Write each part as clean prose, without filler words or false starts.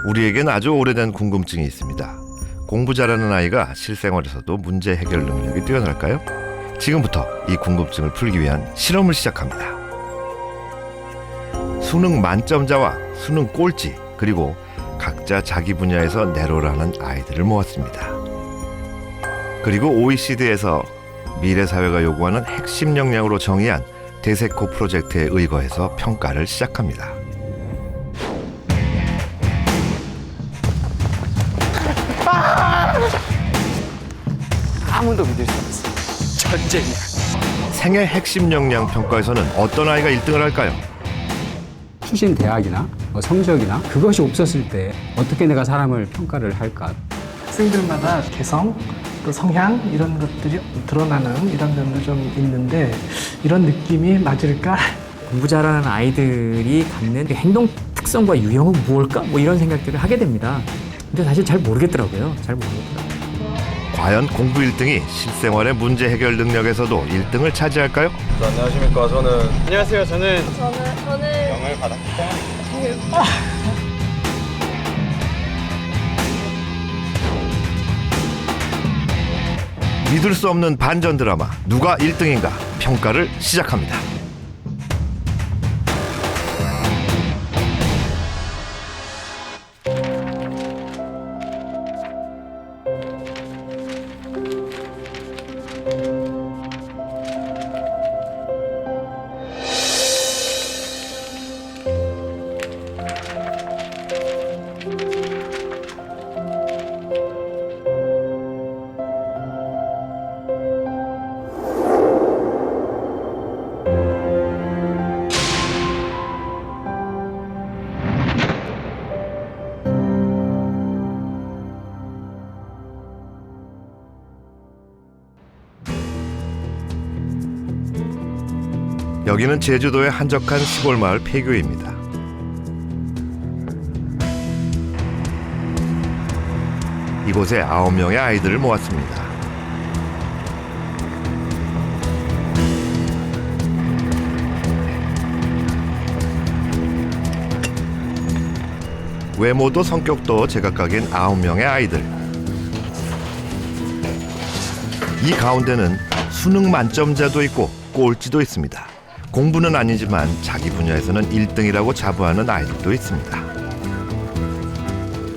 우리에겐 아주 오래된 궁금증이 있습니다. 공부 잘하는 아이가 실생활에서도 문제 해결 능력이 뛰어날까요? 지금부터 이 궁금증을 풀기 위한 실험을 시작합니다. 수능 만점자와 수능 꼴찌, 그리고 각자 자기 분야에서 내로라는 아이들을 모았습니다. 그리고 OECD에서 미래 사회가 요구하는 핵심 역량으로 정의한 대세코 프로젝트에 의거해서 평가를 시작합니다. 아무도 믿을 수 없어. 전쟁이야. 생애 핵심 역량 평가에서는 어떤 아이가 1등을 할까요? 출신 대학이나 성적이나 그것이 없었을 때 어떻게 내가 사람을 평가를 할까? 학생들마다 개성, 또 성향 이런 것들이 드러나는 이런 점도 좀 있는데 이런 느낌이 맞을까? 공부 잘하는 아이들이 갖는 그 행동 특성과 유형은 무엇일까? 뭐 이런 생각들을 하게 됩니다. 근데 사실 잘 모르겠더라고요. 과연 공부 1등이 실생활의 문제 해결 능력에서도 1등을 차지할까요? 안녕하십니까. 안녕하세요. 저는 영을 받았기 때문입니다. 믿을 수 없는 반전 드라마 누가 1등인가 평가를 시작합니다. 여기는 제주도의 한적한 시골 마을 폐교입니다. 이곳에 9명의 아이들을 모았습니다. 외모도 성격도 제각각인 9명의 아이들. 이 가운데는 수능 만점자도 있고 꼴찌도 있습니다. 공부는 아니지만 자기 분야에서는 1등이라고 자부하는 아이들도 있습니다.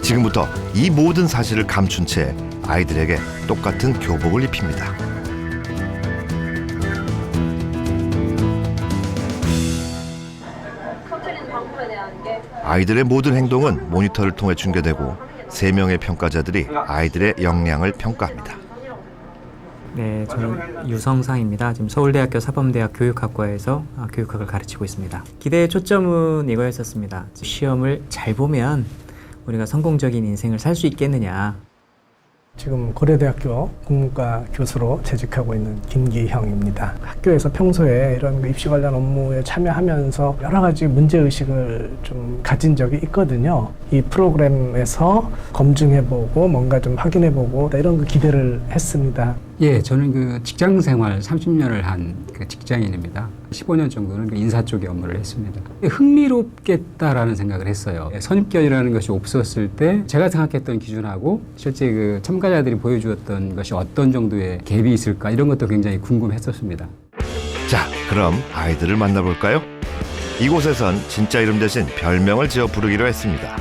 지금부터 이 모든 사실을 감춘 채 아이들에게 똑같은 교복을 입힙니다. 아이들의 모든 행동은 모니터를 통해 중계되고 3명의 평가자들이 아이들의 역량을 평가합니다. 네, 저는 유성상입니다. 지금 서울대학교 사범대학 교육학과에서 교육학을 가르치고 있습니다. 기대의 초점은 이거였었습니다. 시험을 잘 보면 우리가 성공적인 인생을 살 수 있겠느냐. 지금 고려대학교 국문과 교수로 재직하고 있는 김기형입니다. 학교에서 평소에 이런 입시 관련 업무에 참여하면서 여러 가지 문제의식을 좀 가진 적이 있거든요. 이 프로그램에서 검증해보고 뭔가 좀 확인해보고 이런 거 기대를 했습니다. 예, 저는 그 직장 생활 30년을 한 그 직장인입니다. 15년 정도는 그 인사 쪽의 업무를 했습니다. 흥미롭겠다라는 생각을 했어요. 선입견이라는 것이 없었을 때 제가 생각했던 기준하고 실제 그 참가자들이 보여주었던 것이 어떤 정도의 갭이 있을까 이런 것도 굉장히 궁금했었습니다. 자, 그럼 아이들을 만나볼까요? 이곳에선 진짜 이름 대신 별명을 지어 부르기로 했습니다.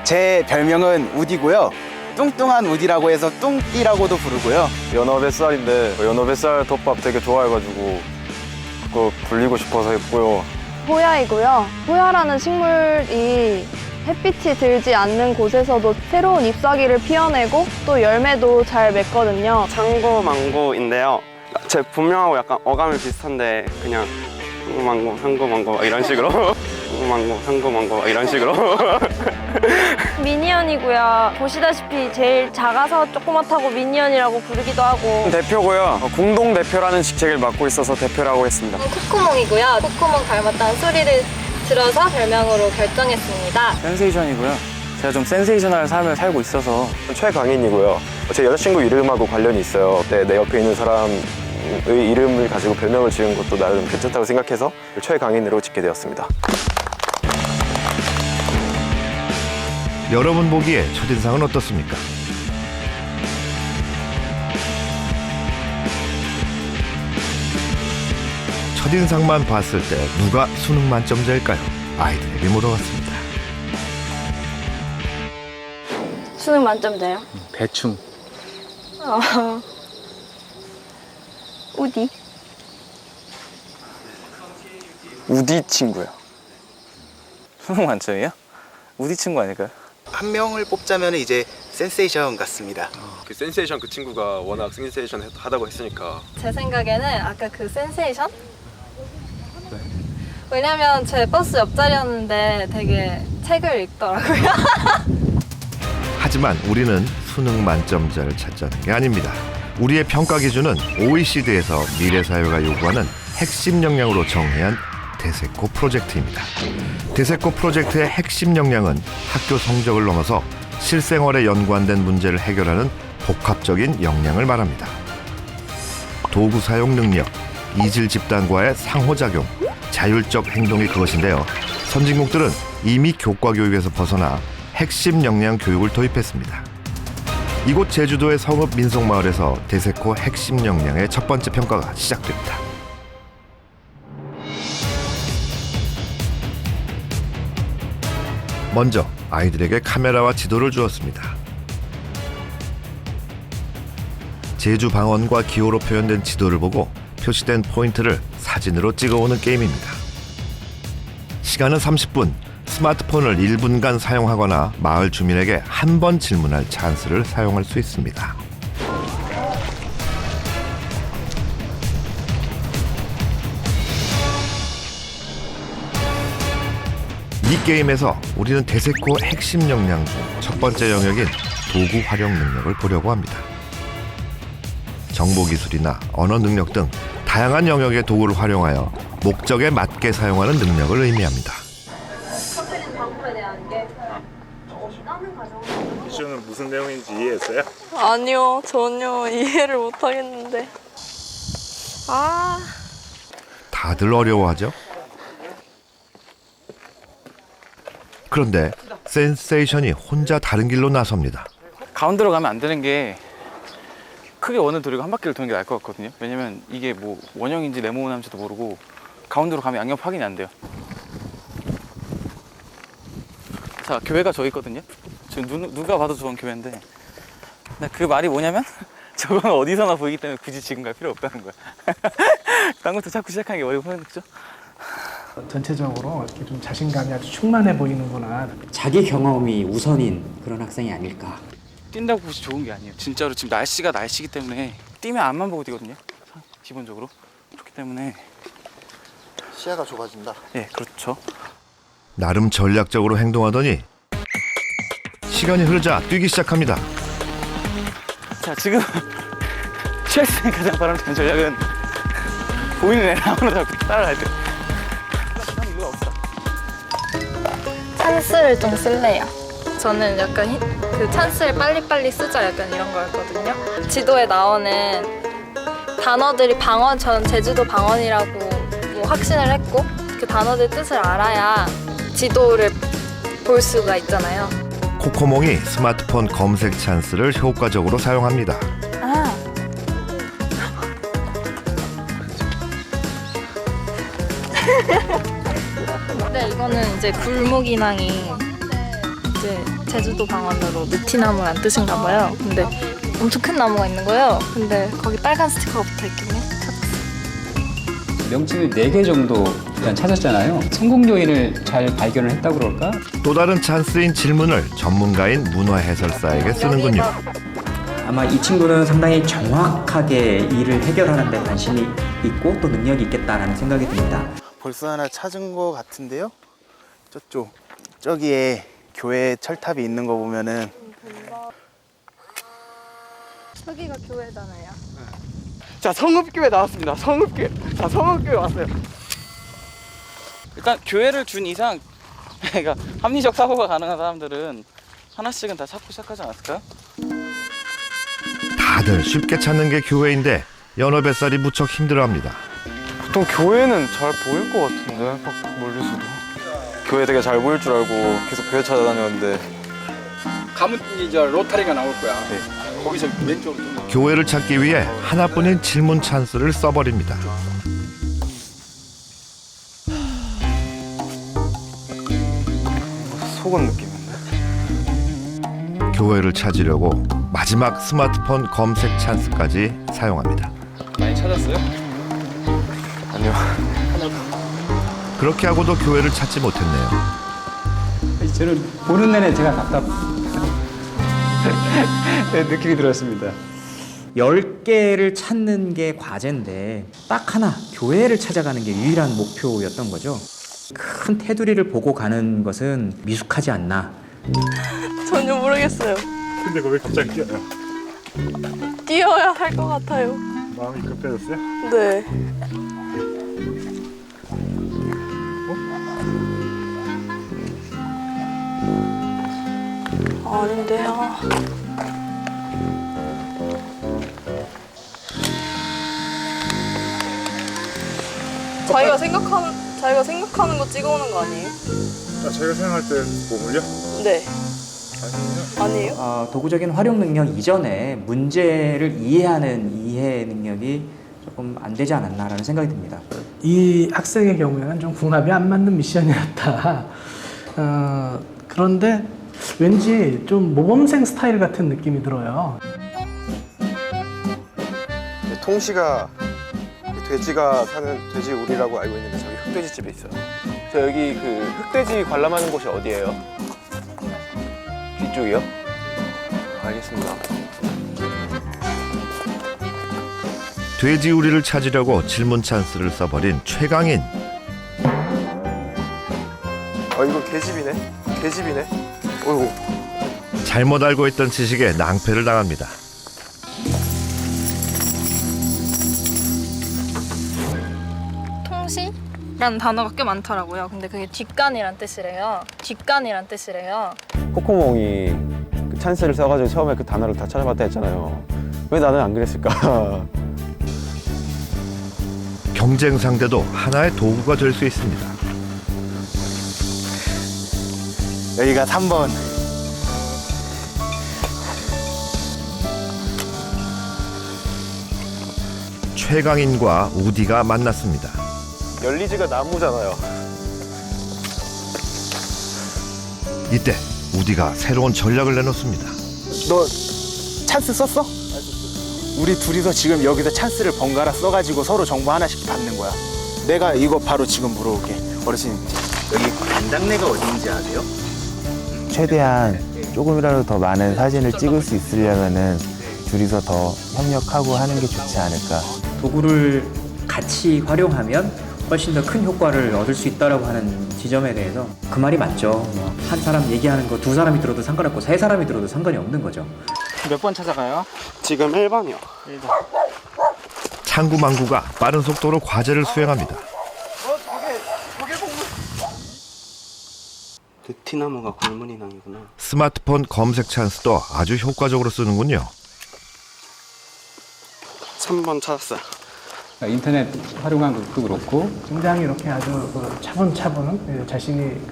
제 별명은 우디고요. 뚱뚱한 우디라고 해서 뚱띠라고도 부르고요. 연어 뱃살인데 연어 뱃살 덮밥 되게 좋아해가지고 그거 굴리고 싶어서 했고요. 호야이고요. 호야라는 식물이 햇빛이 들지 않는 곳에서도 새로운 잎사귀를 피워내고 또 열매도 잘 맺거든요. 창고 망고인데요. 제 본명하고 약간 어감이 비슷한데 그냥 망고, 한고 망고 이런 식으로 망고, 한고 망고 이런 식으로 미니언이고요. 보시다시피 제일 작아서 조그맣다고 미니언이라고 부르기도 하고. 대표고요. 공동 대표라는 직책을 맡고 있어서 대표라고 했습니다. 콧구멍이고요. 콧구멍 닮았다는 소리를 들어서 별명으로 결정했습니다. 센세이션이고요. 제가 좀 센세이션한 삶을 살고 있어서. 최강인이고요. 제 여자친구 이름하고 관련이 있어요. 내 옆에 있는 사람의 이름을 가지고 별명을 지은 것도 나름 괜찮다고 생각해서 최강인으로 짓게 되었습니다. 여러분 보기에 첫인상은 어떻습니까? 첫인상만 봤을 때 누가 수능 만점자일까요? 아이들에게 물어봤습니다. 수능 만점자요? 대충. 우디. 우디 친구요. 수능 만점이요? 우디 친구 아닐까요? 한 명을 뽑자면 이제 센세이션 같습니다. 그 센세이션 그 친구가 워낙 센세이션 하다고 했으니까. 제 생각에는 아까 그 센세이션? 왜냐면 제 버스 옆자리였는데 되게 책을 읽더라고요. 하지만 우리는 수능 만점자를 찾자는 게 아닙니다. 우리의 평가 기준은 OECD에서 미래 사회가 요구하는 핵심 역량으로 정의한 대세코 프로젝트입니다. 대세코 프로젝트의 핵심 역량은 학교 성적을 넘어서 실생활에 연관된 문제를 해결하는 복합적인 역량을 말합니다. 도구 사용 능력, 이질 집단과의 상호작용, 자율적 행동이 그것인데요. 선진국들은 이미 교과 교육에서 벗어나 핵심 역량 교육을 도입했습니다. 이곳 제주도의 성읍 민속마을에서 대세코 핵심 역량의 첫 번째 평가가 시작됩니다. 먼저 아이들에게 카메라와 지도를 주었습니다. 제주 방언과 기호로 표현된 지도를 보고 표시된 포인트를 사진으로 찍어오는 게임입니다. 시간은 30분, 스마트폰을 1분간 사용하거나 마을 주민에게 한 번 질문할 찬스를 사용할 수 있습니다. 이 게임에서 우리는 대세코 핵심 역량 중 첫 번째 영역인 도구 활용 능력을 보려고 합니다. 정보기술이나 언어 능력 등 다양한 영역의 도구를 활용하여 목적에 맞게 사용하는 능력을 의미합니다. 미션은 무슨 내용인지 이해했어요? 아니요, 전혀 이해를 못하겠는데. 다들 어려워하죠? 그런데 센세이션이 혼자 다른 길로 나섭니다. 가운데로 가면 안 되는 게 크게 원을 돌리고 한 바퀴를 도는 게 나을 것 같거든요. 왜냐면 이게 뭐 원형인지 네모난지도 모르고 가운데로 가면 양옆 확인이 안 돼요. 자, 교회가 저기 있거든요. 저 누가 봐도 좋은 교회인데 근데 그 말이 뭐냐면 저건 어디서나 보이기 때문에 굳이 지금 갈 필요 없다는 거야. 딴 것도 자꾸 시작하는 게 어려운 거죠. 전체적으로 이렇게 좀 자신감이 아주 충만해 보이는구나. 자기 경험이 우선인 그런 학생이 아닐까. 뛴다고 혹시 좋은 게 아니에요. 진짜로 지금 날씨가 날씨기 때문에 뛰면 앞만 보고 뛰거든요. 기본적으로. 그렇기 때문에 시야가 좁아진다. 예, 그렇죠. 나름 전략적으로 행동하더니 시간이 흐르자 뛰기 시작합니다. 자, 지금 첼시의 가장 바람직한 전략은 보이는 애를 아무나 잡고 따라갈 때. 난 이거 없어. 찬스를 좀 쓸래요. 저는 약간 그 찬스를 빨리빨리 쓰자 약간 이런 거였거든요. 지도에 나오는 단어들이 방언, 전 제주도 방언이라고 뭐 확신을 했고 그 단어들 뜻을 알아야 지도를 볼 수가 있잖아요. 코코몽이 스마트폰 검색 찬스를 효과적으로 사용합니다. 근데 이거는 이제 굴목인왕이 이제 제주도 방언으로 느티나무란 뜻인가 봐요. 근데 엄청 큰 나무가 있는 거예요. 근데 거기 빨간 스티커가 붙어 있길래 명칭을 4개 정도 일단 찾았잖아요. 성공 요인을 잘 발견을 했다고 그럴까? 또 다른 찬스인 질문을 전문가인 문화 해설사에게 쓰는군요. 아마 이 친구는 상당히 정확하게 일을 해결하는 데 관심이 있고 또 능력이 있겠다라는 생각이 듭니다. 벌써 하나 찾은 거 같은데요? 저기에 교회 철탑이 있는 거 보면은 저기가 교회잖아요. 자, 성읍교회 나왔습니다. 성읍교회. 자, 성읍교회 왔어요. 일단 교회를 준 이상 그러니까 합리적 사고가 가능한 사람들은 하나씩은 다 찾고 시작하지 않았을까요? 다들 쉽게 찾는 게 교회인데 연어 뱃살이 무척 힘들어합니다. 보통 교회는 잘 보일 것 같은데 막 멀리서도. 교회 되게 잘 보일 줄 알고 계속 교회 찾아다녔는데 가면 이제 로타리가 나올 거야. 거기서 왼쪽으로 좀. 교회를 찾기 위해 하나뿐인 질문 찬스를 써버립니다. 속은 느낌인데. 교회를 찾으려고 마지막 스마트폰 검색 찬스까지 사용합니다. 많이 찾았어요? 아니요. 그렇게 하고도 교회를 찾지 못했네요. 저는 보는 내내 제가 느낌이 들었습니다. 10개를 찾는 게 과제인데 딱 하나 교회를 찾아가는 게 유일한 목표였던 거죠. 큰 테두리를 보고 가는 것은 미숙하지 않나. 전혀 모르겠어요. 근데 왜 갑자기 뛰어요? 뛰어야 할 것 같아요. 마음이 급해졌어요? 네. 아닌데요. 자기가 생각하는 거 찍어오는 거 아니에요? 자기가 생각할 때 몸을요? 네. 아니에요? 도구적인 활용 능력 이전에 문제를 이해하는 이해 능력이 조금 안 되지 않았나라는 생각이 듭니다. 이 학생의 경우에는 좀 궁합이 안 맞는 미션이었다. 그런데 왠지 좀 모범생 스타일 같은 느낌이 들어요. 통시가 돼지가 사는 돼지 우리라고 알고 있는데 저기 흑돼지 집에 있어요. 저 여기 그 흑돼지 관람하는 곳이 어디예요? 뒤쪽이요? 알겠습니다. 돼지우리를 찾으려고 질문 찬스를 써버린 최강인. 이거 개집이네. 개집이네. 어이구. 잘못 알고 있던 지식에 낭패를 당합니다. 통시라는 단어가 꽤 많더라고요. 근데 그게 뒷간이란 뜻이래요. 뒷간이란 뜻이래요. 코코몽이 그 찬스를 써가지고 처음에 그 단어를 다 찾아봤다 했잖아요. 왜 나는 안 그랬을까? 경쟁 상대도 하나의 도구가 될 수 있습니다. 여기가 3번. 최강인과 우디가 만났습니다. 열리지가 나무잖아요. 이때 우디가 새로운 전략을 내놓습니다. 너 찬스 썼어? 우리 둘이서 지금 여기서 찬스를 번갈아 써가지고 서로 정보 하나씩 받는 거야. 내가 이거 바로 지금 물어볼게. 어르신, 여기 간장내가 어딘지 아세요? 최대한 조금이라도 더 많은 사진을 찍을 수 있으려면은 둘이서 더 협력하고 하는 게 좋지 않을까. 도구를 같이 활용하면 훨씬 더 큰 효과를 얻을 수 있다라고 하는 지점에 대해서 그 말이 맞죠. 한 사람 얘기하는 거 2사람이 들어도 상관없고 3사람이 들어도 상관이 없는 거죠. 몇 번 찾아가요? 지금 1번이요. 창구망구가 빠른 속도로 과제를 수행합니다. 느티나무가 골무늬 낭이구나. 스마트폰 검색 찬스도 아주 효과적으로 쓰는군요. 3번 찾았어요. 인터넷 활용한 것도 그렇고 굉장히 이렇게 아주 차분차분 자신이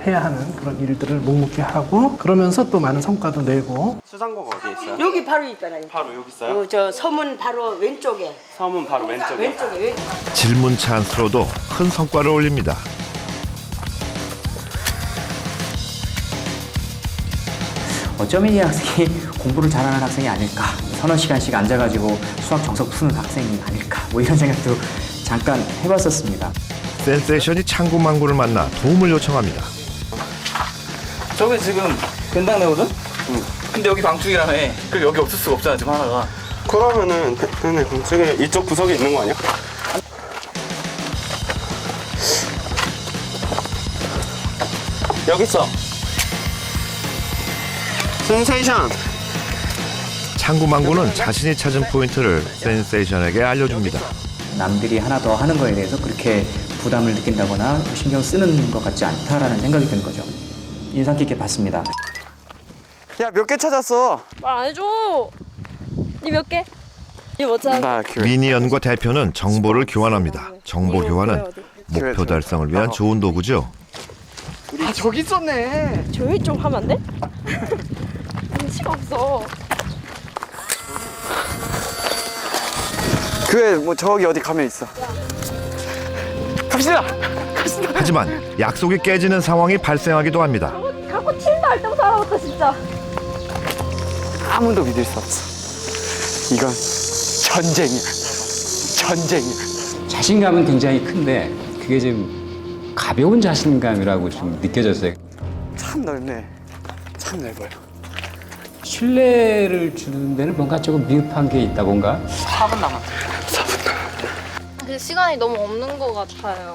해야 하는 그런 일들을 묵묵히 하고 그러면서 또 많은 성과도 내고. 수상고가 어디에 있어요? 여기 바로 있잖아요. 바로 여기 있어요? 저 서문 바로 왼쪽에. 서문 바로 왼쪽에. 왼쪽에. 질문 찬스로도 큰 성과를 올립니다. 어쩌면 이 학생이 공부를 잘하는 학생이 아닐까, 서너 시간씩 앉아가지고 수학 정석 푸는 학생이 아닐까, 뭐 이런 생각도 잠깐 해봤었습니다. 센세이션이 창구망구를 만나 도움을 요청합니다. 저게 지금 벤당내거든? 응. 근데 여기 방충이라며. 그럼 여기 없을 수가 없잖아, 지금 하나가. 그러면은 저기 이쪽 구석에 있는 거 아니야? 여기 있어. 센세이션. 창구망구는 자신이 찾은 포인트를 센세이션에게 알려줍니다. 남들이 하나 더 하는 거에 대해서 그렇게 부담을 느낀다거나 신경 쓰는 것 같지 않다라는 생각이 드는 거죠. 인상 깊게 봤습니다. 야, 몇 개 찾았어? 말 안 해줘. 니 몇 개? 니 뭐 찾았어? 나 교회. 미니언과 대표는 정보를 교환합니다. 정보 교환은 목표 달성을 위한 좋은 도구죠. 아, 저기 있었네. 조용히 좀 하면 안 돼? 눈치가 없어. 교회 뭐 저기 어디 가면 있어. 갑시다. 하지만 약속이 깨지는 상황이 발생하기도 합니다. 갖고 칠도 할 때부터 알아봤다 진짜. 아무도 믿을 수 없어. 이건 전쟁이야. 전쟁이야. 자신감은 굉장히 큰데 그게 좀 가벼운 자신감이라고 좀 느껴졌어요. 참 넓네. 참 넓어요. 신뢰를 주는 데는 뭔가 조금 미흡한 게 있다 뭔가. 4분 남았어요. 그 시간이 너무 없는 것 같아요.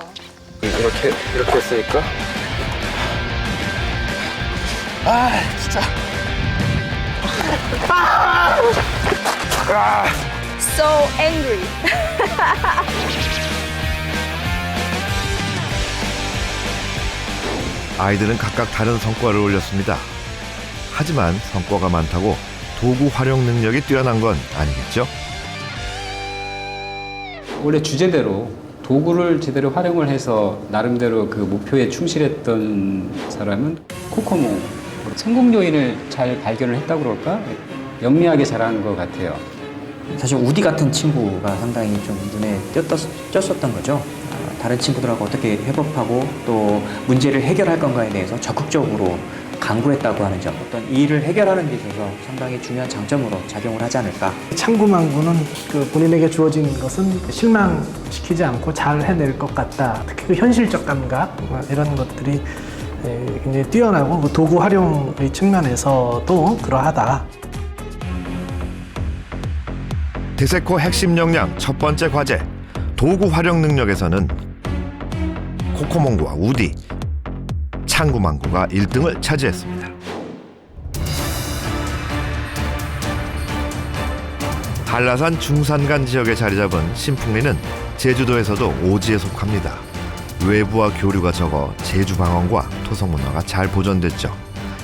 이렇게 했으니까. 아 진짜. So angry. 아이들은 각각 다른 성과를 올렸습니다. 하지만 성과가 많다고 도구 활용 능력이 뛰어난 건 아니겠죠? 원래 주제대로 도구를 제대로 활용을 해서 나름대로 그 목표에 충실했던 사람은 코코모. 성공 요인을 잘 발견을 했다고 그럴까? 영리하게 잘하는 것 같아요. 사실 우디 같은 친구가 상당히 좀 눈에 띄었었던 거죠. 다른 친구들하고 어떻게 협업하고 또 문제를 해결할 건가에 대해서 적극적으로 강구했다고 하는 점, 어떤 일을 해결하는 데 있어서 상당히 중요한 장점으로 작용을 하지 않을까. 창구망구는 그 본인에게 주어진 것은 실망시키지 않고 잘 해낼 것 같다. 특히 그 현실적 감각 이런 것들이 굉장히 뛰어나고 그 도구 활용의 측면에서도 그러하다. 대세코 핵심 역량 첫 번째 과제 도구 활용 능력에서는 코코몽구와 우디, 창구망구가 1등을 차지했습니다. 한라산 중산간 지역에 자리 잡은 신풍리는 제주도에서도 오지에 속합니다. 외부와 교류가 적어 제주 방언과 토속 문화가 잘 보존됐죠.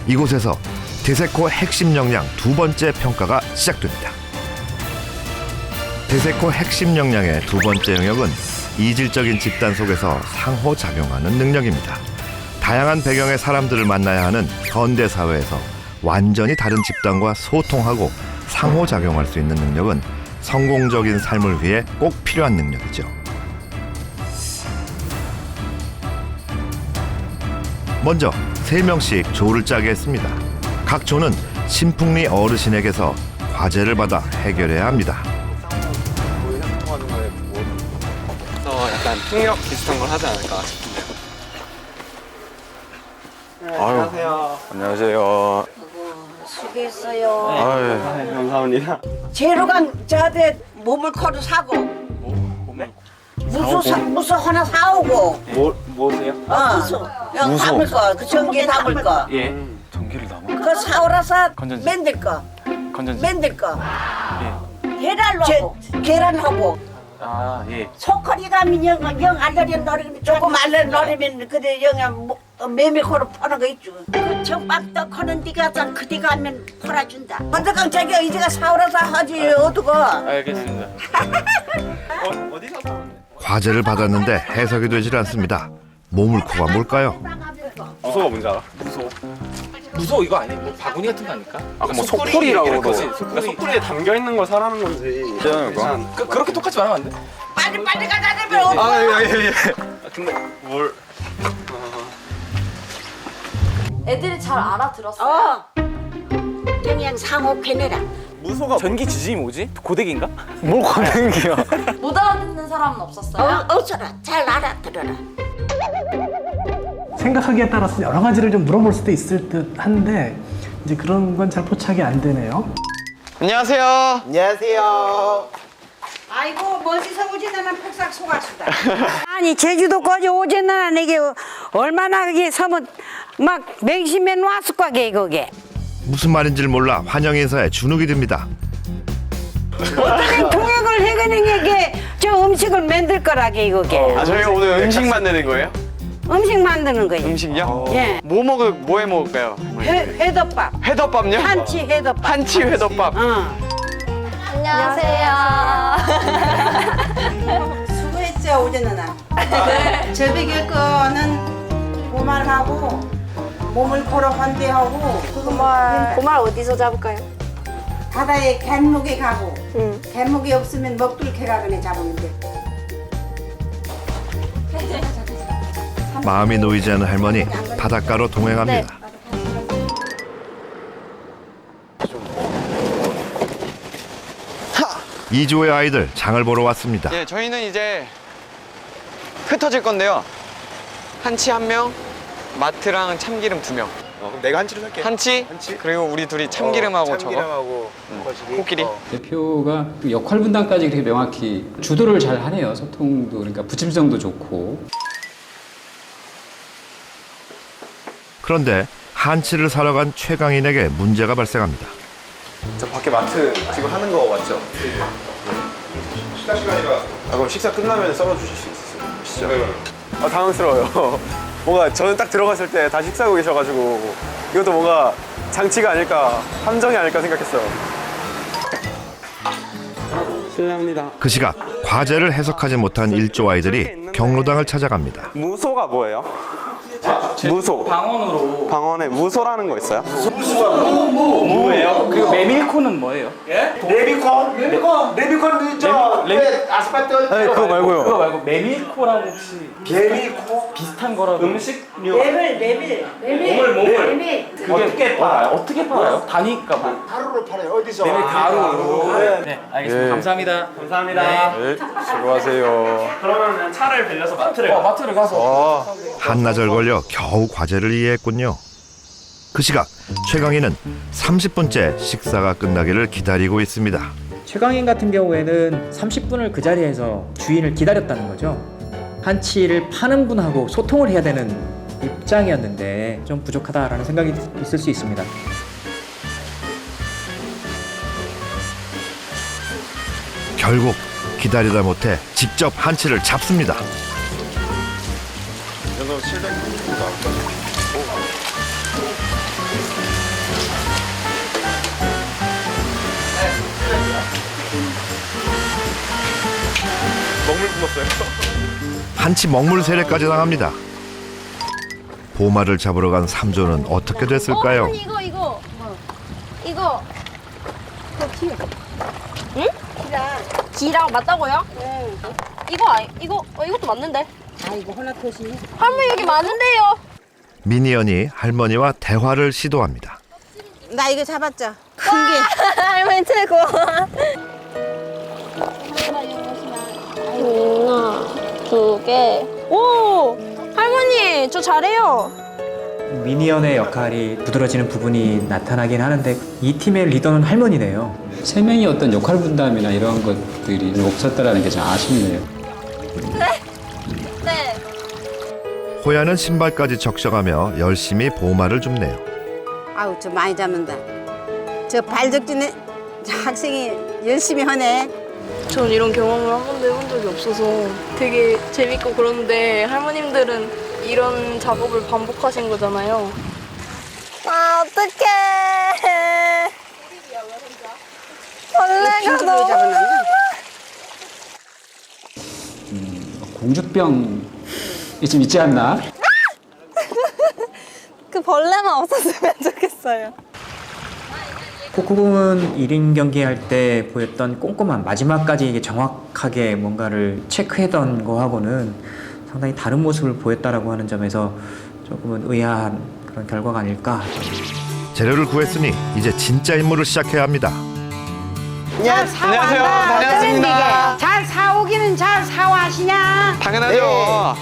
이곳에서 대세코 핵심 역량 두 번째 평가가 시작됩니다. 대세코 핵심 역량의 두 번째 영역은 이질적인 집단 속에서 상호작용하는 능력입니다. 다양한 배경의 사람들을 만나야 하는 현대 사회에서 완전히 다른 집단과 소통하고 상호작용할 수 있는 능력은 성공적인 삶을 위해 꼭 필요한 능력이죠. 먼저 3명씩 조를 짜게 했습니다. 각 조는 신풍리 어르신에게서 과제를 받아 해결해야 합니다. 약간 폭력 비슷한 걸 하지 않을까 싶은데요. 안녕하세요. 안녕하세요. 수고했어요. 아유, 감사합니다. 재료가 저한테 몸을 커도 사고 무소 하나 사오고 뭐세요? 무소 담을 거, 그 전기에 담을 거 예. 전기를 담아. 그거 사오라서 건전지. 만들 거 건전지. 만들 거 예. 계란하고 계란하고 아 예. 소커리가 영 알려면 노리면 조금 알려면 그대 영양 메밀코로 파는 거 있죠. 그 정밥떡 하는 데가 그대 가면 팔아준다. 먼저강 자기 의지가 사오라서 하지 어두가. 알겠습니다. 어디서 사왔네? 과제를 받았는데 해석이 되질 않습니다. 모물코가 뭘까요? 무소가 뭔지 알아? 무소 이거 아니에요? 뭐 바구니 같은 거 아닐까? 아까 뭐 소쿠리라고 소쿠리에 담겨 있는 걸 사라는 건지. 그렇게 똑같이 말하면 안 돼? 빨리 가자 되면 예. 근데 뭘? 애들이 잘 알아들었어요. 그냥 상호 캐내라. 무소가 전기 지짐이 뭐지? 고데기인가? 뭘 고데기야? 못 알아듣는 사람은 없었어요? 어서라 잘 알아들어라. 생각하기에 따라서 여러 가지를 좀 물어볼 수도 있을 듯 한데 이제 그런 건 잘 포착이 안 되네요. 안녕하세요. 아이고 멋지서 오지나는 폭삭 속았수다. 아니 제주도까지 오지나는 이게 얼마나 이게 서면 막 맹심에 놨을 거게 그게. 무슨 말인지를 몰라 환영 인사에 주눅이 듭니다. 어떤 통역을 해가는 게 저 음식을 만들 거라게 이거게. 아 저희가 오늘 음식 만드는 거예요? 음식 만드는 거예요. 음식이요? 예. 뭐 해 먹을까요? 회덮밥. 회덮밥요? 한치 회덮밥. 한치 회덮밥. 안녕하세요. 수고했죠 오전에는. 네. 저비길 거는 고만하고 몸을 걸어 환대하고 보말 어디서 잡을까요? 바다에 갯목에 가고 갯목이 없으면 먹들캐 가거나 잡으면 돼. 마음이 놓이지 않은 할머니 바닷가로 동행합니다. 이주호의 아이들 장을 보러 왔습니다. 예, 저희는 이제 흩어질 건데요. 한치 1명, 마트랑 참기름 2명. 그럼 내가 한치를 살게. 한치, 그리고 우리 둘이 참기름하고 참기름하고 코끼리. 대표가 그 역할 분담까지 그렇게 명확히 주도를 잘 하네요. 소통도 그러니까 부침성도 좋고. 그런데 한치를 사러 간 최강인에게 문제가 발생합니다. 저 밖에 마트 지금 하는 거 맞죠? 식사 시간이라. 그럼 식사 끝나면 썰어 주실 수 있으시죠? 당황스러워요. 뭔가 저는 딱 들어갔을 때 다 식사하고 계셔가지고 이것도 뭔가 장치가 아닐까, 함정이 아닐까 생각했어요. 실례합니다. 그 시각 과제를 해석하지 못한 일조 아이들이 경로당을 찾아갑니다. 무소가 뭐예요? 무소. 방언으로. 방언에 무소라는 거 있어요? 뭐예요? 그 메밀코는 뭐예요? 레미콘 저 아스팔트. 아니, 그거 말고요. 그거 말고 메밀코라고 혹시 레미콘 비슷한 거라고? 음식료. 메밀. 어떻게 팔아요? 어떻게 팔아요? 단위가 뭐? 가루로 팔아요. 어디서? 메밀 가루로. 네, 알겠습니다. 예. 감사합니다. 감사합니다. 네, 수고하세요. 그러면 차를 빌려서 마트를 가서. 한나절 걸려 겨우 과제를 이해했군요. 그 시각 최강인은 30분째 식사가 끝나기를 기다리고 있습니다. 최강인 같은 경우에는 30분을 그 자리에서 주인을 기다렸다는 거죠. 한치를 파는 분하고 소통을 해야 되는 입장이었는데 좀 부족하다라는 생각이 있을 수 있습니다. 결국 기다리다 못해 직접 한치를 잡습니다. 연어 700g 나올까? 먹물 뿜었어요. 한치 먹물 세례까지 당합니다. 보마를 잡으러 간 삼조는 어떻게 됐을까요? 이거 응? 기랑 맞다고요? 이것도 맞는데. 아이고 허나토시. 할머니 여기 맞는데요. 미니언이 할머니와 대화를 시도합니다. 나 이거 잡았죠. 큰 게. 할머니 최고. 하나, 2개. 오, 할머니 저 잘해요. 미니언의 역할이 두드러지는 부분이 나타나긴 하는데 이 팀의 리더는 할머니네요. 세 명이 어떤 역할 분담이나 이런 것들이 없었다라는 게 좀 아쉽네요. 네. 호야는 신발까지 적셔가며 열심히 보마를 줍네요. 아우 저 많이 잡는다. 저 발적지네 학생이 열심히 하네. 전 이런 경험을 한 번도 해본 적이 없어서 되게 재밌고 그런데 할머님들은 이런 작업을 반복하신 거잖아요. 아 어떡해. 벌레가 너무 공주병이 좀 있지 않나? 그 벌레만 없었으면 좋겠어요. 코코공은 1인 경기할 때 보였던 꼼꼼한 마지막까지 이게 정확하게 뭔가를 체크했던 거하고는 상당히 다른 모습을 보였다라고 하는 점에서 조금은 의아한 그런 결과가 아닐까. 재료를 구했으니 이제 진짜 임무를 시작해야 합니다. 안녕하세요. 다녀왔습니다. 잘 사오기는 잘 사와시냐? 당연하죠.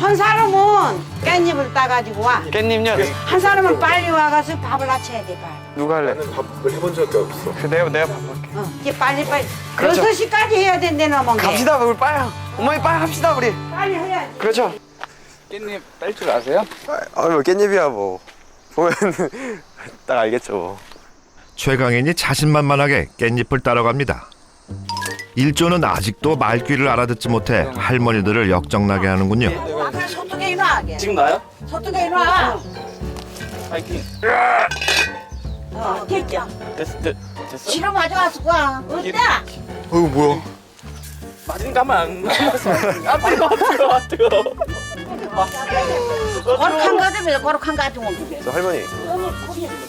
한 사람은 깻잎을 따가지고 와. 깻잎요. 한 사람은 빨리 와가지고 밥을 낮춰야 돼, 빨리. 누가 할래? 나는 밥을 해본 적이 없어. 내가 밥 할게. 이제 빨리. 그렇죠. 6시까지 해야 된대, 너만. 갑시다, 우리 빨리. 어머니 빨리 합시다, 우리. 빨리 해야지. 그렇죠. 깻잎 딸 줄 아세요? 뭐 깻잎이야 뭐. 보면 딱 알겠죠. 최강인이 자신만만하게 깻잎을 따라갑니다. 일조는 아직도 말귀를 알아듣지 못해 할머니들을 역정나게 하는군요. 앞에 소뚜개 이놔. 지금 나요? 소뚜개 이놔. 파이팅. 됐죠? 됐어. 치료 가져왔을 거야. 어때? 어이구 뭐야? 맞은 가만 안. 아 뜨거. 거룩한 거 좀, 거룩한 거 좀. 저 할머니,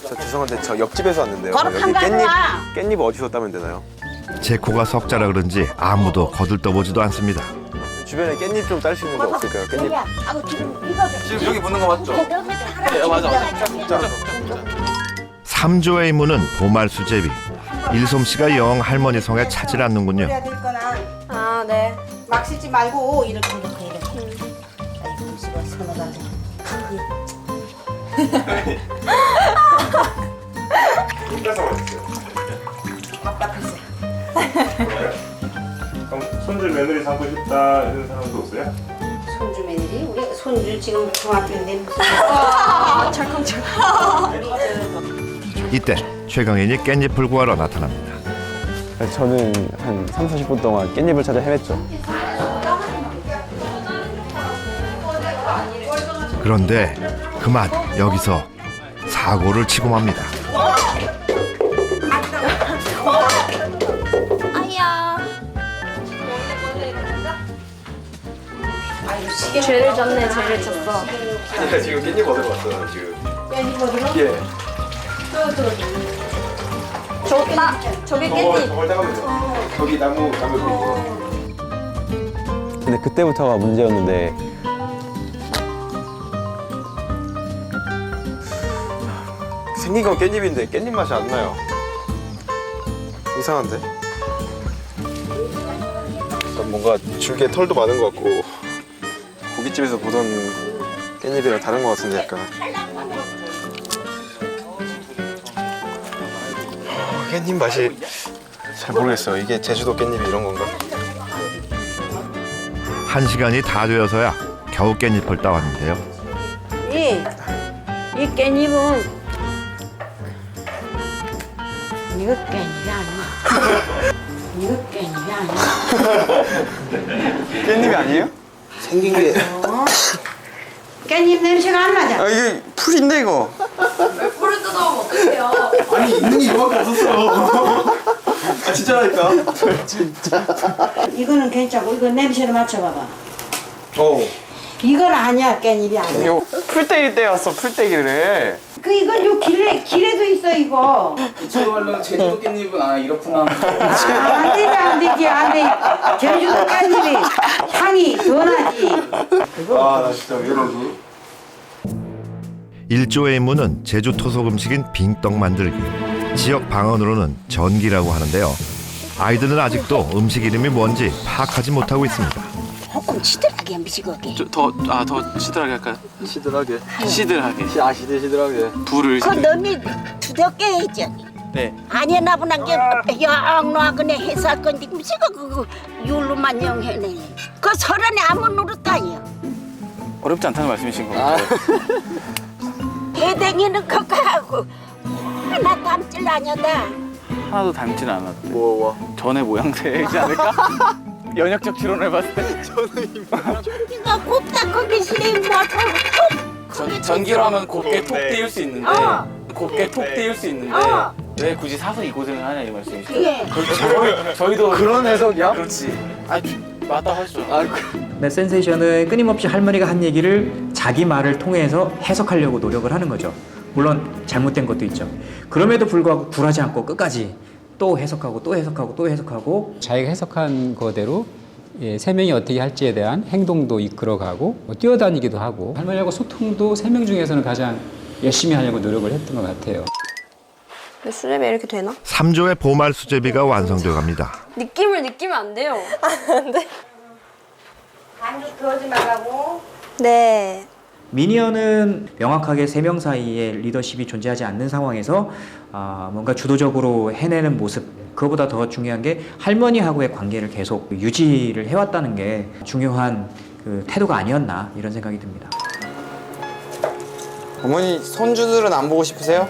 저 죄송한데 저 옆집에서 왔는데요. 거룩한 거 좀 와. 깻잎 어디서 따면 되나요? 제 코가 석자라 그런지 아무도 거들떠보지도 않습니다. 주변에 깻잎 좀 딸 수 있는 데 없을까요? 깻잎. 아고 지금 이거 지금 여기 묻는 거 맞죠? 네, 맞아. 삼조의 임무는 보말수제비. 일솜씨가 영 할머니 성에 차질 않는군요. 아, 네. 막 쓰지 말고 이렇게. 아이고, 수고 서너가. 혼자서 왔어요. 답답했어요. 그럼 손주 며느리 삼고 싶다 이런 사람도 없어요? 손주 며느리? 우리 손주 지금 중학교인데 무슨. 이때 최강인이 깻잎을 구하러 나타납니다. 저는 한 3, 40분 동안 깻잎을 찾아 헤맸죠. 그런데 그만 여기서 사고를 치고 맙니다. 아야. 죄를 졌네, 죄를 졌어. 아니야 지금 깻잎 얻으러 왔어요 지금. 깻잎 얻으러? 예. 좋다. 저기 깻잎. 저걸 따가면 돼요. 저기 나무 있고. 근데 그때부터가 문제였는데 생긴 건 깻잎인데 깻잎 맛이 안 나요. 이상한데? 약간 뭔가 줄기에 털도 많은 것 같고 고깃집에서 보던 깻잎이랑 다른 것 같은데 약간. 깻잎 맛이 잘 모르겠어요. 이게 제주도 깻잎이 이런 건가? 1시간이 다 되어서야 겨우 깻잎을 따왔는데요. 이 깻잎은 이거 깻잎이 아니야. 이거 깻잎이 아니야. 깻잎이 아니에요? 생긴 게. 깻잎 냄새가 안 나잖아. 아 이게 풀인데 이거. 불을 뜯어오면 어떡해요? 아니 있는 게 이거밖에 없었어. 아 진짜라니까. 이거는 괜찮고 이거 냄새를 맞춰봐봐. 어. 이건 아니야, 깻잎이 아니야. 이거 풀떼기 때였어 풀떼기를. 그 이건 요 길에도 있어 이거. 이쪽으로 가려면 제주도 깻잎은 아 이렇구나. 안 돼. 제주도 깻잎이 향이 더 나지. 아나 진짜 왜 이러지? 일조의 임무는 제주 토속 음식인 빙떡 만들기. 지역 방언으로는 전기라고 하는데요. 아이들은 아직도 음식 이름이 뭔지 파악하지 못하고 있습니다. 조금 시들하게 미치겠게. 더 시들하게 할까요? 시들하게. 시들하게. 시들하게. 불을. 그 너미 두껍게 했지. 네. 아니야 나보단 게 영노하거네 해서 건데 무슨 그 율로만 영해네. 그 설안에 아무 노릇도 아니야. 어렵지 않다는 말씀이신 거죠? 대댕이는 그거 하고 하나 담질 아니었다. 하나도 닮지는 않았대. 뭐. 전의 모양새이지 않을까? 연역적 추론을 봤을 때. 이거 곱다 거기 슬림 뭐고 전기로 하면 곱게 톡 띄울 수 있는데 곱게 톡 띄울 수 있는데 왜 굳이 사서 이 고생을 하냐 이 말씀이시죠? 예. 그렇죠. 저희도 그런 해석이야? 그렇지. 아 맞다 하시죠. 네, 센세이션은 끊임없이 할머니가 한 얘기를 자기 말을 통해서 해석하려고 노력을 하는 거죠. 물론 잘못된 것도 있죠. 그럼에도 불구하고 굴하지 않고 끝까지 또 해석하고 또 해석하고 또 해석하고 자기가 해석한 거대로 세 명이 어떻게 할지에 대한 행동도 이끌어가고 뛰어다니기도 하고 할머니하고 소통도 3명 중에서는 가장 열심히 하려고 노력을 했던 것 같아요. 수제비 이렇게 되나? 3조의 보말수제비가 완성되어 갑니다. 느낌을 느끼면 안 돼요. 안 돼. 반죽 그러지 말라고. 네. 미니언은 명확하게 3명 사이에 리더십이 존재하지 않는 상황에서 뭔가 주도적으로 해내는 모습, 그거보다 더 중요한 게 할머니하고의 관계를 계속 유지를 해왔다는 게 중요한 그 태도가 아니었나 이런 생각이 듭니다. 어머니 손주들은 안 보고 싶으세요?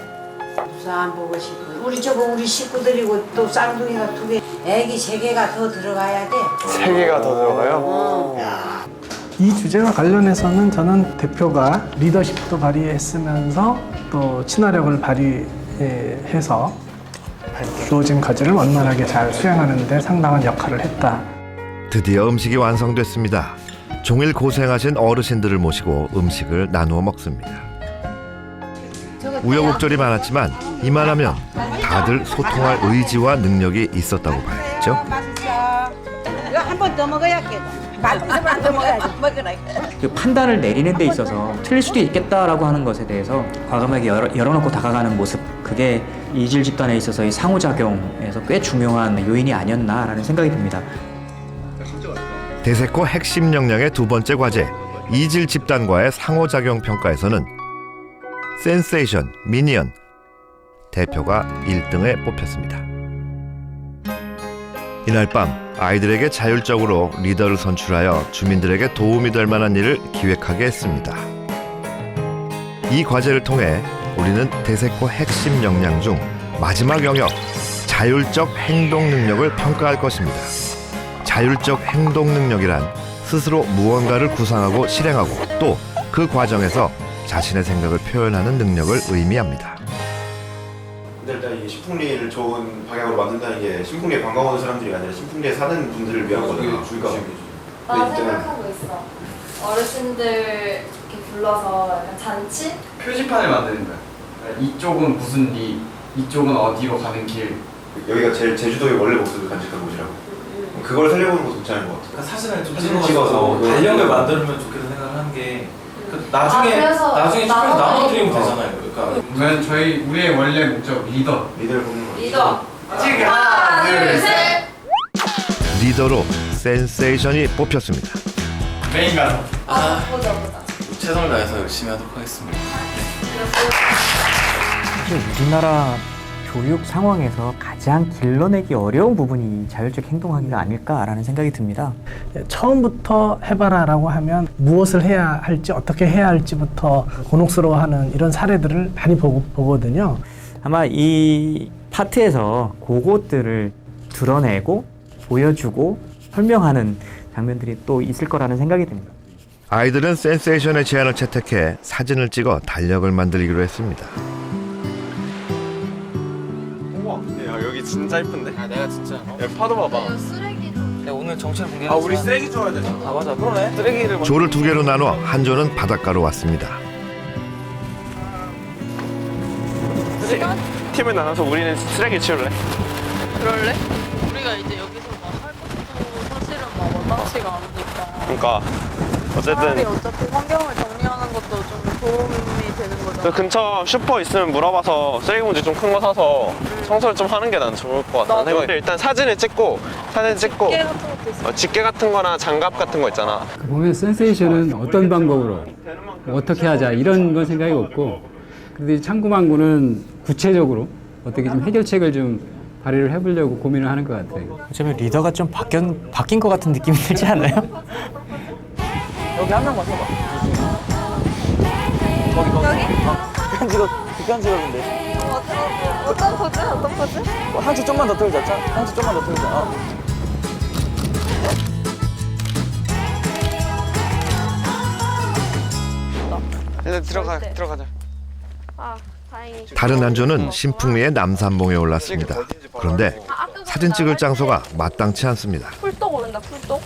무슨 안 보고 싶어. 우리 식구들이고 또 쌍둥이가 2개, 애기 3개가 더 들어가야 돼. 3개가 더 들어가요? 이 주제와 관련해서는 저는 대표가 리더십도 발휘했으면서 또 친화력을 발휘해서 주어진 과제를 원만하게 잘 수행하는 데 상당한 역할을 했다. 드디어 음식이 완성됐습니다. 종일 고생하신 어르신들을 모시고 음식을 나누어 먹습니다. 우여곡절이 많았지만 이만하면 다들 소통할 의지와 능력이 있었다고 봐야겠죠. 이거 한 번 더 먹어야겠다. 한번 더 먹어야지. 먹으라. 그 판단을 내리는 데 있어서 틀릴 수도 있겠다라고 하는 것에 대해서 과감하게 열어놓고 다가가는 모습, 그게 이질 집단에 있어서의 상호작용에서 꽤 중요한 요인이 아니었나라는 생각이 듭니다. 대세코 핵심 역량의 두 번째 과제, 이질 집단과의 상호작용 평가에서는 센세이션, 미니언 대표가 1등에 뽑혔습니다. 이날 밤 아이들에게 자율적으로 리더를 선출하여 주민들에게 도움이 될 만한 일을 기획하게 했습니다. 이 과제를 통해 우리는 대세코 핵심 역량 중 마지막 영역, 자율적 행동 능력을 평가할 것입니다. 자율적 행동 능력이란 스스로 무언가를 구상하고 실행하고 또 그 과정에서 자신의 생각을 표현하는 능력을 의미합니다. 근데 일단 이게 신풍리를 좋은 방향으로 만든다는 게 신풍리에 관광 오는 사람들이 아니라 신풍리에 사는 분들을 위한 거잖아. 나 생각하고 있어. 어르신들 이렇게 불러서 약간 잔치? 표지판을 만드는 거야. 이쪽은 무슨 리, 이쪽은 어디로 가는 길. 여기가 제주도의 원래 모습을 간직한 곳이라고. 그걸 살려보는 것도 괜찮은 것 같아. 그러니까 사진을 좀 사진을 찍어서 달력을 만들면 좋겠다 생각을 한 게 나중에 투표에서 나눠드리면 되잖아요. 그러니까 우리의 원래 목적 리더를 뽑는 거야. 리더. 하나, 둘, 셋. 리더로 센세이션이 뽑혔습니다. 메인 가서. 보자. 최선을 다해서 열심히 하도록 하겠습니다. 사실 우리나라 교육 상황에서 가장 길러내기 어려운 부분이 자율적 행동하기가 아닐까라는 생각이 듭니다. 처음부터 해봐라라고 하면 무엇을 해야 할지 어떻게 해야 할지부터 곤혹스러워하는 이런 사례들을 많이 보거든요. 아마 이 파트에서 그것들을 드러내고 보여주고 설명하는 장면들이 또 있을 거라는 생각이 듭니다. 아이들은 센세이션의 제안을 채택해 사진을 찍어 달력을 만들기로 했습니다. 우와, 야 여기 진짜 이쁜데? 내가 진짜. 야 파도 봐봐. 쓰레기 좀. 내가 오늘 정체를 공개. 우리 쓰레기 줘야 되잖아. 아 맞아, 그러네. 쓰레기를. 조를 두 개로 나눠 한 조는 바닷가로 왔습니다. 팀을 나눠서 우리는 쓰레기 치울래? 그럴래? 우리가 이제 여기서 막 할 것도 사실은 막 원만치가 않으니까. 그러니까 차라리 어쨌든 어차피 환경을 정리하는 것도 좀 도움이 되는 거잖아. 그 근처 슈퍼 있으면 물어봐서 쓰레기 봉지 좀 큰 거 사서 청소를 좀 하는 게 난 좋을 것 같다는 생각이. 일단 사진 찍고 집게 같은 것도 있어. 집게 같은 거나 장갑 같은 거 있잖아. 보면 센세이션은 어떤 방법으로 뭐 어떻게 하자 이런 건 생각이 없고, 그런데 창구망구는 구체적으로 어떻게 좀 해결책을 좀 발휘를 해보려고 고민을 하는 것 같아요. 어쩌면 리더가 좀 바뀐 것 같은 느낌이 들지 않나요? 여기 한 명만 서봐. 거기. 뒷간 직업인데. 어떤 포즈? 어떤 포즈? 한치 좀만 더 틀자. 한치 좀만 더 틀자. 일단 들어가자. 아, 다행히. 다른 한 조는 신풍리의 남산봉에 올랐습니다. 그런데 사진 찍을 장소가 마땅치 않습니다. 풀떡 오른다, 풀떡.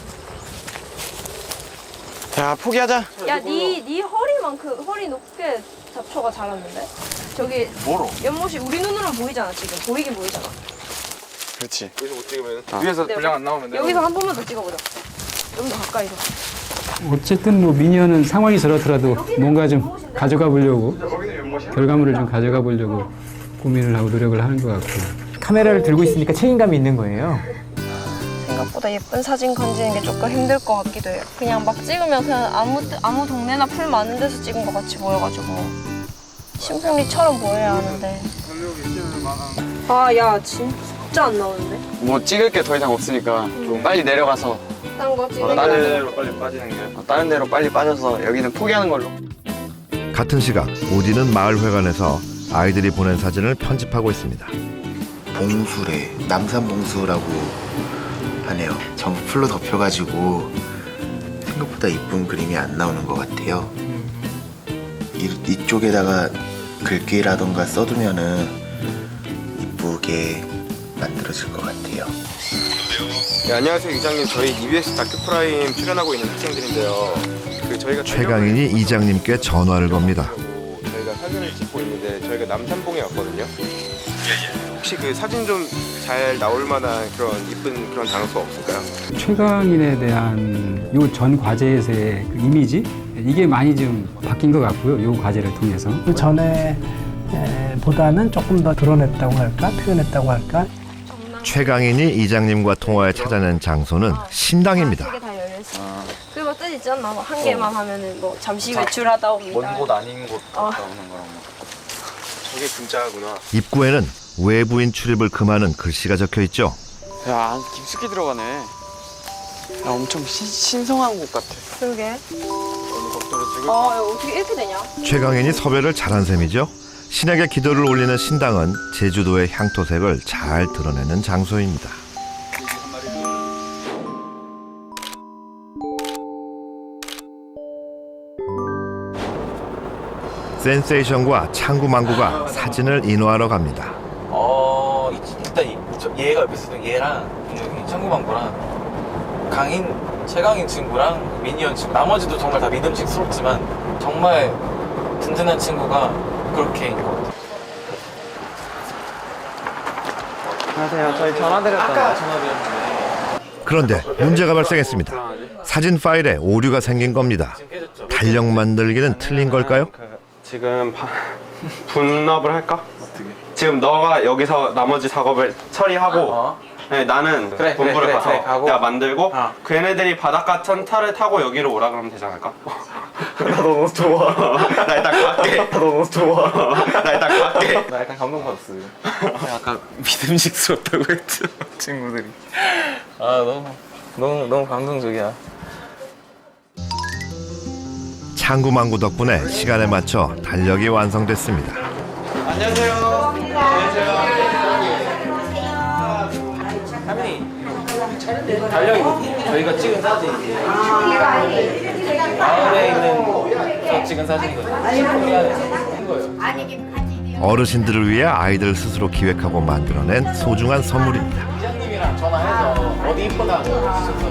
야 포기하자. 야, 네 허리만큼 허리 높게 잡초가 자랐는데? 저기 뭐로? 연못이 우리 눈으로 보이잖아, 지금. 보이긴 보이잖아. 그렇지. 여기서 못 찍으면 위에서 분량 안 나오면 여기서 한 번만 더 찍어보자. 좀 더 가까이서. 어쨌든 뭐 미니언은 상황이 저렇더라도 뭔가 좀 가져가 보려고, 결과물을 좀 가져가 보려고 고민을 하고 노력을 하는 것 같고요. 카메라를 들고 있으니까 책임감이 있는 거예요. 생각보다 예쁜 사진 건지는 게 조금 힘들 것 같기도 해요. 그냥 막 찍으면 그냥 아무 동네나 풀 많은 데서 찍은 것 같이 보여가지고 신풍리처럼 보여야 하는데. 아, 야, 진짜 안 나오는데? 뭐 찍을 게 더 이상 없으니까 좀 빨리 내려가서 딴 거 찍으면 다른 데로 빨리 빠지는 게 다른 데로 빨리 빠져서 여기는 포기하는 걸로. 같은 시각 우디는 마을회관에서 아이들이 보낸 사진을 편집하고 있습니다. 봉수래, 남산봉수라고 하네요. 전부 풀로 덮여가지고 생각보다 이쁜 그림이 안 나오는 것 같아요. 이쪽에다가 글귀라던가 써두면은 이쁘게 만들어질 것 같아요. 네, 안녕하세요 이장님. 저희 EBS 다큐프라임 출연하고 있는 학생들인데요. 저희가 최강인이 이장님께 전화를 겁니다. 저희가 사진을 찍고 있는데 저희가 남산봉에 왔거든요. 혹시 그 사진 좀 잘 나올 만한 그런 이쁜 그런 장소 없을까요? 최강인에 대한 요 전 과제에서의 그 이미지 이게 많이 좀 바뀐 것 같고요. 요 과제를 통해서 그 전에 보다는 조금 더 드러냈다고 할까, 표현했다고 할까. 최강인이 이장님과 통화에 찾아낸 장소는 신당입니다. 그리고 뜻 있지 않나? 한 개만 하면은 뭐 잠시 외출하다 옵니다. 먼 곳 아닌 곳 갔다 오는 거랑 저게 진짜구나. 입구에는 외부인 출입을 금하는 글씨가 적혀 있죠. 야, 깊숙이 들어가네. 야, 엄청 신성한 곳 같아. 그러게. 찍을 어떻게 이렇게 되냐? 최강인이 섭외를 잘한 셈이죠. 신에게 기도를 올리는 신당은 제주도의 향토색을 잘 드러내는 장소입니다. 센세이션과 창구망구가 사진을 인화하러 갑니다. 일단 얘가 옆에 있었던 얘랑 여기 창구방구랑 최강인 친구랑 미니언 친구, 나머지도 정말 다 믿음직스럽지만 정말 든든한 친구가 그렇게 있는 것 같아요. 안녕하세요. 저희 전화 드렸잖아요. 아까 전화드렸는데. 그런데 문제가 발생했습니다. 사진 파일에 오류가 생긴 겁니다. 달력 만들기는 틀린 걸까요? 지금 분업을 할까? 지금 너가 여기서 나머지 작업을 처리하고 네, 나는 본부를 가서 내가 만들고 걔네들이 바닷가 차를 타고 여기로 오라 그러면 되지 않을까? 나 너무 좋아. 나 일단 갈게. 나 너무 좋아. 나 일단 갈게. 나 약간 감동받았어요. 아까 믿음직스럽다고 했죠 친구들이. 너무 감동적이야. 창구망구 덕분에 시간에 맞춰 달력이 완성됐습니다. 안녕하세요. 하민이 달력이 저희가 찍은 사진이지. 마을에 있는 저 찍은 사진이거든요. 어르신들을 위해 아이들 스스로 기획하고 만들어낸 소중한 선물입니다. 이장님이랑 전화해서 어디 이쁘다고 주셔서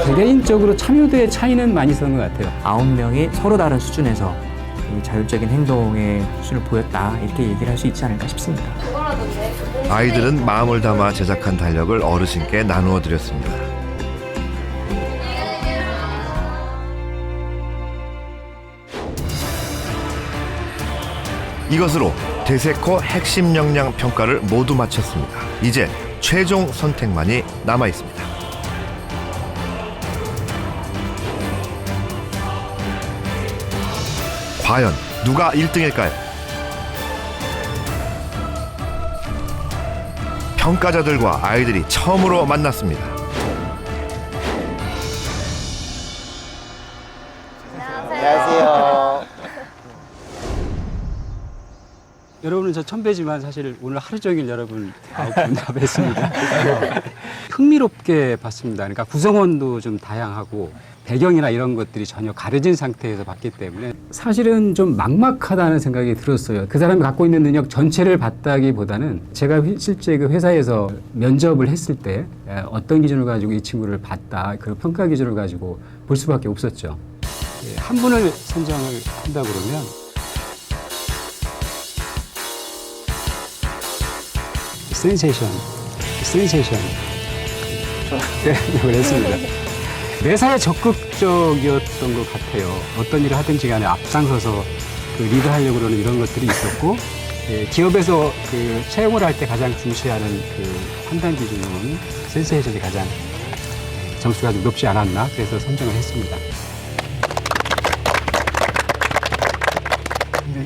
개개인적으로 참여도의 차이는 많이 있었는 것 같아요. 9명이 서로 다른 수준에서 이 자율적인 행동의 수준을 보였다 이렇게 얘기를 할 수 있지 않을까 싶습니다. 아이들은 마음을 담아 제작한 달력을 어르신께 나누어 드렸습니다. 이것으로 대세코 핵심 역량 평가를 모두 마쳤습니다. 이제 최종 선택만이 남아 있습니다. 과연 누가 1등일까요? 평가자들과 아이들이 처음으로 만났습니다. 안녕하세요. 여러분은 저 천배지만 사실 오늘 하루 종일 여러분 9분 다 뵀습니다. 흥미롭게 봤습니다. 그러니까 구성원도 좀 다양하고 배경이나 이런 것들이 전혀 가려진 상태에서 봤기 때문에 사실은 좀 막막하다는 생각이 들었어요. 그 사람이 갖고 있는 능력 전체를 봤다기보다는 제가 실제 그 회사에서 면접을 했을 때 어떤 기준을 가지고 이 친구를 봤다, 그 평가 기준을 가지고 볼 수밖에 없었죠. 한 분을 선정을 한다 그러면 센세이션 생각을 했습니다. 매사에 적극적이었던 것 같아요. 어떤 일을 하든지 간에 앞장서서 그 리드하려고 그러는 이런 것들이 있었고, 기업에서 그 채용을 할 때 가장 중시하는 그 판단 기준으로는 센세이션이 가장 점수가 좀 높지 않았나, 그래서 선정을 했습니다.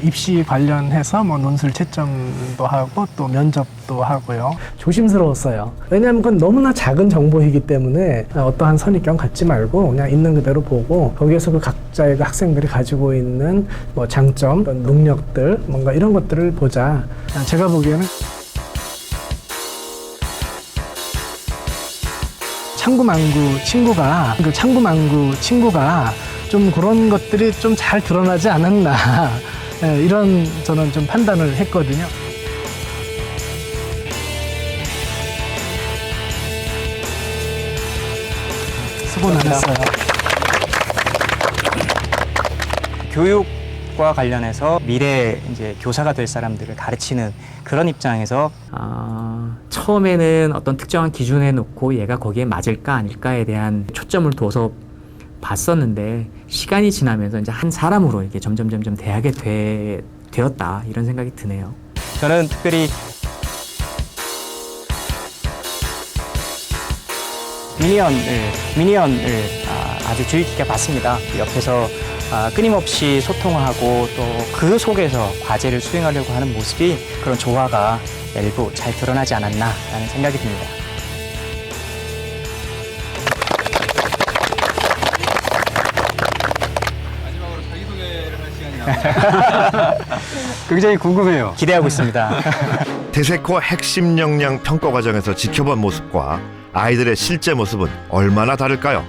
입시 관련해서 뭐 논술 채점도 하고 또 면접도 하고요. 조심스러웠어요. 왜냐하면 그건 너무나 작은 정보이기 때문에 어떠한 선입견 갖지 말고 그냥 있는 그대로 보고 거기에서 그 각자의 그 학생들이 가지고 있는 뭐 장점, 능력들 뭔가 이런 것들을 보자. 제가 보기에는 창구망구 친구가 좀 그런 것들이 좀 잘 드러나지 않았나. 이런 저는 좀 판단을 했거든요. 수고 많았어요. 교육과 관련해서 미래 이제 교사가 될 사람들을 가르치는 그런 입장에서 처음에는 어떤 특정한 기준에 놓고 얘가 거기에 맞을까 아닐까에 대한 초점을 둬서 봤었는데 시간이 지나면서 이제 한 사람으로 이렇게 점점 대하게 되었다 이런 생각이 드네요. 저는 특별히 미니언을 아주 주의 깊게 봤습니다. 옆에서 끊임없이 소통을 하고 또 그 속에서 과제를 수행하려고 하는 모습이 그런 조화가 일부 잘 드러나지 않았나라는 생각이 듭니다. 굉장히 궁금해요. 기대하고 있습니다. 대세코 핵심 역량 평가 과정에서 지켜본 모습과 아이들의 실제 모습은 얼마나 다를까요?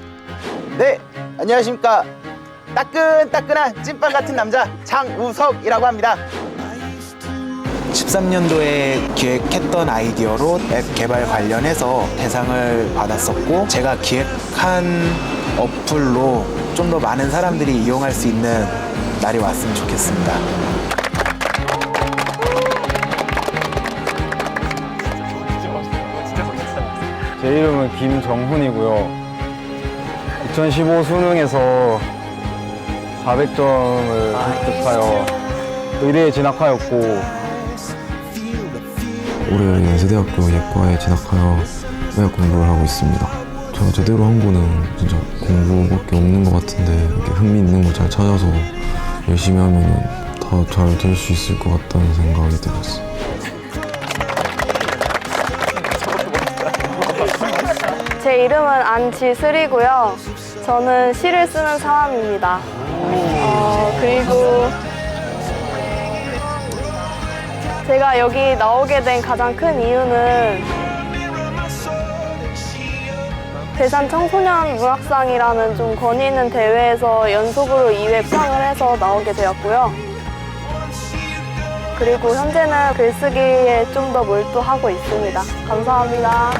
네, 안녕하십니까. 따끈따끈한 찐빵 같은 남자 장우석이라고 합니다. 13년도에 기획했던 아이디어로 앱 개발 관련해서 대상을 받았었고, 제가 기획한 어플로 좀 더 많은 사람들이 이용할 수 있는 날이 왔으면 좋겠습니다. 제 이름은 김정훈이고요. 2015 수능에서 400점을 획득하여 의대에 진학하였고, 올해 연세대학교 예과에 진학하여 의학 공부를 하고 있습니다. 제가 제대로 한 거는 진짜 공부밖에 없는 것 같은데, 이렇게 흥미있는 거 잘 찾아서 열심히 하면 다 잘 될 수 있을 것 같다는 생각이 들었어요. 제 이름은 안지슬이고요. 저는 시를 쓰는 사람입니다. 그리고 제가 여기 나오게 된 가장 큰 이유는 대산 청소년 문학상이라는 좀 권위 있는 대회에서 연속으로 2회 수상을 해서 나오게 되었고요. 그리고 현재는 글쓰기에 좀 더 몰두하고 있습니다. 감사합니다.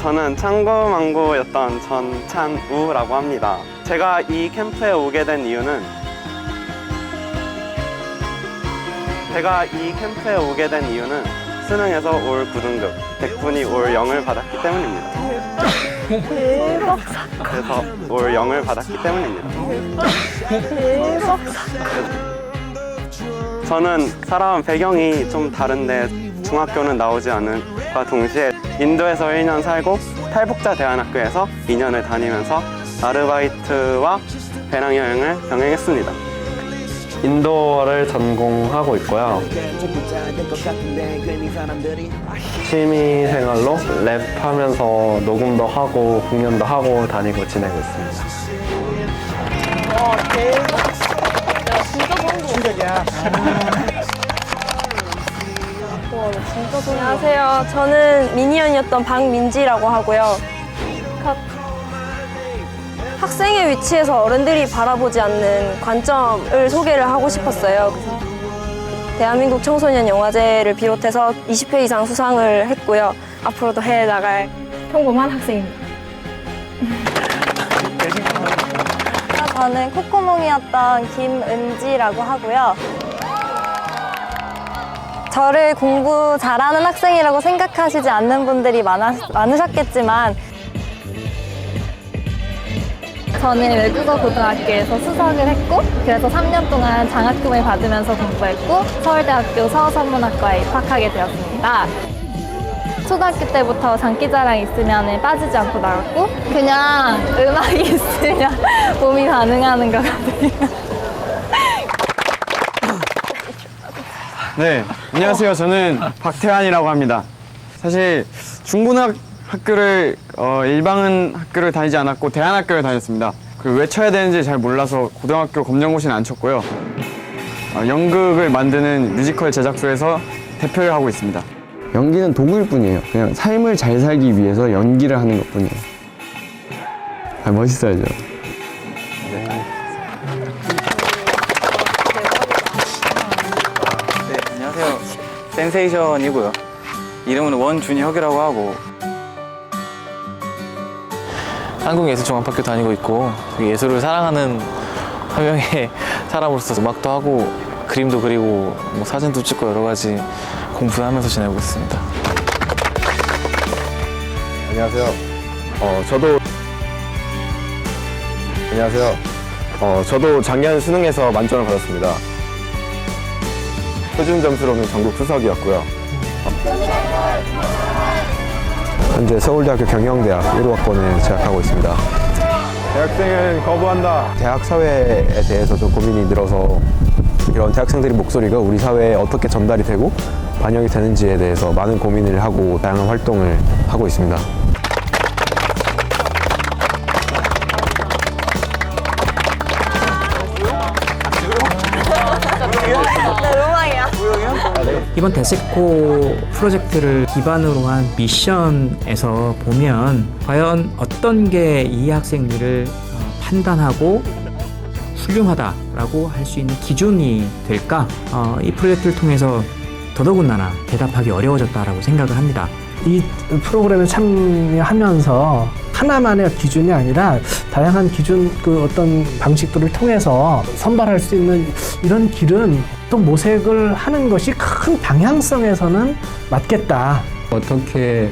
저는 창구망구였던 전찬우라고 합니다. 제가 이 캠프에 오게 된 이유는 수능에서 올 9등급, 100분이 올 0을 받았기 때문입니다. 대박. 그래서 올 0을 받았기 때문입니다. 대박. 저는 살아온 배경이 좀 다른데 중학교는 나오지 않은과 동시에 인도에서 1년 살고 탈북자 대안학교에서 2년을 다니면서 아르바이트와 배낭여행을 병행했습니다. 인도어를 전공하고 있고요. 취미생활로 랩하면서 녹음도 하고 공연도 하고 다니고 지내고 있습니다. 와, 대박. 야, 진짜 소름 돋아. 안녕하세요. 저는 미니언이었던 박민지라고 하고요. 학생의 위치에서 어른들이 바라보지 않는 관점을 소개를 하고 싶었어요. 그래서 대한민국 청소년 영화제를 비롯해서 20회 이상 수상을 했고요. 앞으로도 해나갈 평범한 학생입니다. 저는 콧구멍이었던 김은지라고 하고요. 저를 공부 잘하는 학생이라고 생각하시지 않는 분들이 많으셨겠지만 저는 외국어 고등학교에서 수석을 했고 그래서 3년 동안 장학금을 받으면서 공부했고 서울대학교 서서문학과에 입학하게 되었습니다. 초등학교 때부터 장기자랑 있으면 빠지지 않고 나갔고 그냥 음악이 있으면 몸이 반응하는 것 같아요. 네, 안녕하세요. 저는 박태환이라고 합니다. 사실 중고등학 학교를 일반 학교를 다니지 않았고 대안학교를 다녔습니다. 그리고 왜 쳐야 되는지 잘 몰라서 고등학교 검정고시는 안 쳤고요. 연극을 만드는 뮤지컬 제작소에서 대표를 하고 있습니다. 연기는 도구일 뿐이에요. 그냥 삶을 잘 살기 위해서 연기를 하는 것 뿐이에요. 멋있어야죠. 네, 안녕하세요. 센세이션이고요. 이름은 원준혁이라고 하고 한국예술종합학교 다니고 있고 예술을 사랑하는 한 명의 사람으로서 음악도 하고 그림도 그리고 뭐 사진도 찍고 여러 가지 공부하면서 지내고 있습니다. 안녕하세요. 저도 작년 수능에서 만점을 받았습니다. 표준 점수로는 전국 수석이었고요. 현재 서울대학교 경영대학 1호학번에 재학하고 있습니다. 대학생은 거부한다. 대학 사회에 대해서 좀 고민이 늘어서 이런 대학생들의 목소리가 우리 사회에 어떻게 전달이 되고 반영이 되는지에 대해서 많은 고민을 하고 다양한 활동을 하고 있습니다. 이번 데스코 프로젝트를 기반으로 한 미션에서 보면 과연 어떤 게 이 학생들을 판단하고 훌륭하다라고 할 수 있는 기준이 될까? 이 프로젝트를 통해서 더더군다나 대답하기 어려워졌다라고 생각을 합니다. 이 프로그램에 참여하면서 하나만의 기준이 아니라 다양한 기준 그 어떤 방식들을 통해서 선발할 수 있는 이런 길은 또 모색을 하는 것이 큰 방향성에서는 맞겠다. 어떻게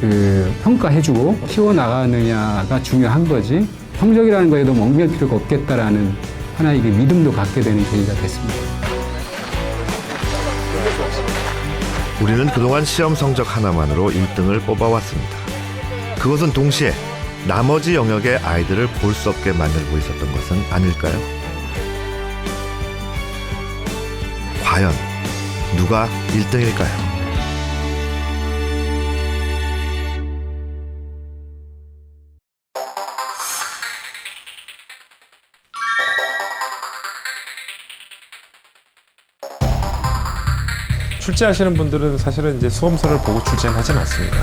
그 평가해주고 키워나가느냐가 중요한 거지 성적이라는 거에도 멍밀 필요가 없겠다라는 하나의 믿음도 갖게 되는 계기가 됐습니다. 우리는 그동안 시험 성적 하나만으로 1등을 뽑아왔습니다. 그것은 동시에 나머지 영역의 아이들을 볼 수 없게 만들고 있었던 것은 아닐까요? 과연 누가 1등일까요? 출제하시는 분들은 사실은 이제 수험서를 보고 출제는 하진 않습니다.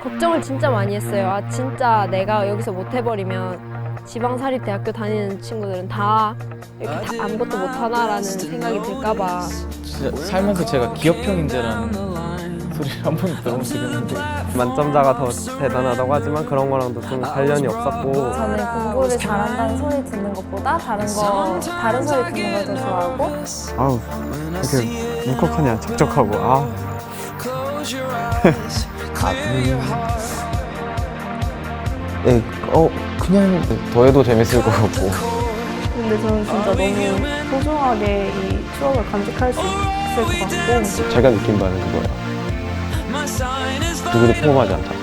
걱정을 진짜 많이 했어요. 아, 진짜 내가 여기서 못 해버리면 지방사립대학교 다니는 친구들은 다 이렇게 다 아무것도 못하나라는 생각이 들까봐. 진짜 살면서 제가 기업형 인재라는 소리를 한 번 들어본 적이 있는데 만점자가 더 대단하다고 하지만 그런 거랑도 좀 관련이 없었고 저는 공부를 잘한다는 소리 듣는 것보다 다른 소리 듣는 걸 더 좋아하고 아우 이렇게 울컥하냐 적적하고 그냥 더해도 재밌을 것 같고. 근데 저는 진짜 너무 소중하게 이 추억을 간직할 수 있을 것 같고 제가 느낀 바는 그거예요. 누구도 평범하지 않다.